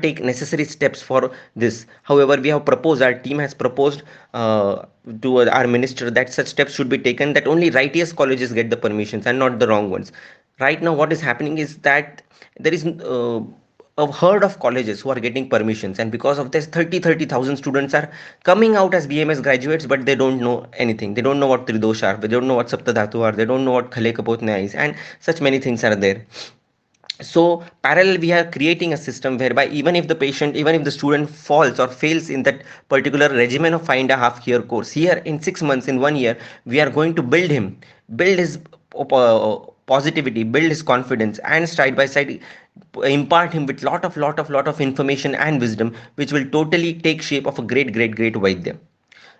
take necessary steps for this. However, we have proposed, our team has proposed to our minister that such steps should be taken, that only righteous colleges get the permissions and not the wrong ones. Right now what is happening is that there is a herd of colleges who are getting permissions, and because of this 30,000 students are coming out as BMS graduates, but they don't know anything. They don't know what Tridosh are, they don't know what Saptadhatu are, they don't know what Khale Kapotnya is, and such many things are there. So parallel, we are creating a system whereby even if the student falls or fails in that particular regimen of 5.5 year course, here in 6 months, in 1 year, we are going to build his positivity, build his confidence, and side by side impart him with lot of information and wisdom, which will totally take shape of a great Vaidya.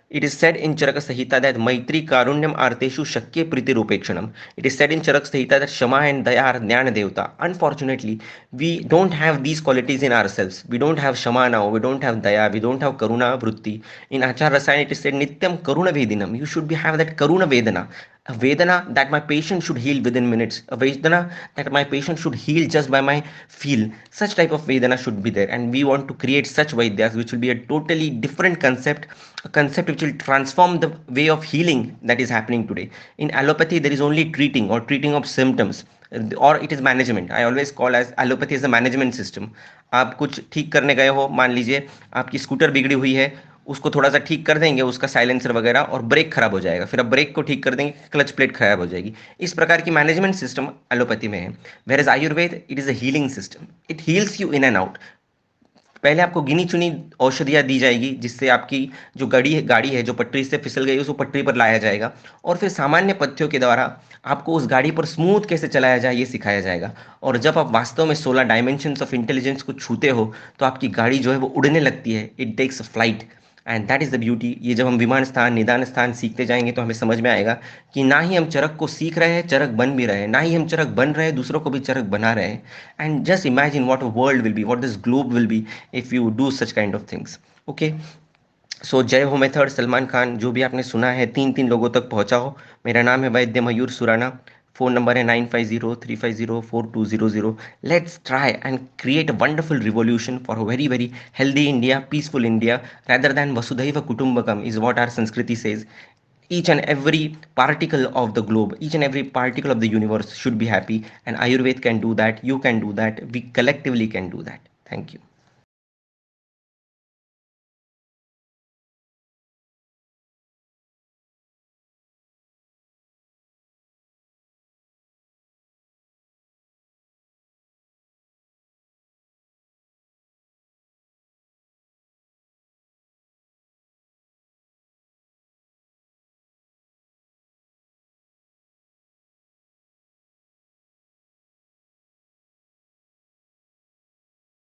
It is said in Charaka Sahita that Maitri Karunyam Arteshu Shakya Priti Rupekshanam. It is said in Charaka Sahita that Shama and Daya are Jnana Devta. Unfortunately, we don't have these qualities in ourselves. We don't have Shama now, we don't have Daya, we don't have Karuna Vritti. In Achar Rasayan, it is said Nityam Karuna Vedinam. You should have that Karuna Vedana. A Vedana that my patient should heal within minutes. A Vedana that my patient should heal just by my feel. Such type of Vedana should be there. And we want to create such Vaidyas, which will be a totally different concept, a concept which will transform the way of healing that is happening today. In allopathy, there is only treating of symptoms, or it is management. I always call as allopathy as a management system. आप कुछ ठीक करने गए हो, मान लीजिए आपकी scooter बिगड़ी हुई है, उसको थोड़ा सा ठीक कर देंगे, उसका साइलेंसर वगैरह, और ब्रेक खराब हो जाएगा, फिर अब ब्रेक को ठीक कर देंगे, क्लच प्लेट खराब हो जाएगी. इस प्रकार की मैनेजमेंट सिस्टम एलोपैथी में है. Where as Ayurveda, it is a healing system. It heals you in and out. पहले आपको गिनी चुनी औषधियाँ दी जाएगी, जिससे आपकी जो गाड़ी है जो पटरी से फिसल गई उसको पटरी पर लाया जाएगा, और फिर सामान्य पथ्यों के द्वारा आपको उस गाड़ी पर स्मूथ कैसे चलाया जाए ये सिखाया जाएगा. और जब आप वास्तव में 16 डायमेंशंस ऑफ इंटेलिजेंस को छूते हो, तो आपकी गाड़ी जो है वो उड़ने लगती है. It takes a flight, and that is the beauty. ये जब हम विमान स्थान, निदान स्थान सीखते जाएंगे, तो हमें समझ में आएगा कि ना ही हम चरक को सीख रहे हैं, चरक बन भी रहे हैं, ना ही हम चरक बन रहे हैं, दूसरों को भी चरक बना रहे हैं. And just imagine what a world will be, what this globe will be if you do such kind of things. Okay, so जय हो मेथड, सलमान खान, जो भी आपने सुना है 3 3 लोगों तक पहुंचाओ. मेरा नाम है वैद्य मयूर सुराना. phone number है 950 350 4200. Let's try and create a wonderful revolution for a very very healthy India, peaceful India, rather than Vasudhaiva Kutumbakam is what our Sanskriti says. Each and every particle of the globe, each and every particle of the universe should be happy, and Ayurveda can do that, you can do that, we collectively can do that. Thank you.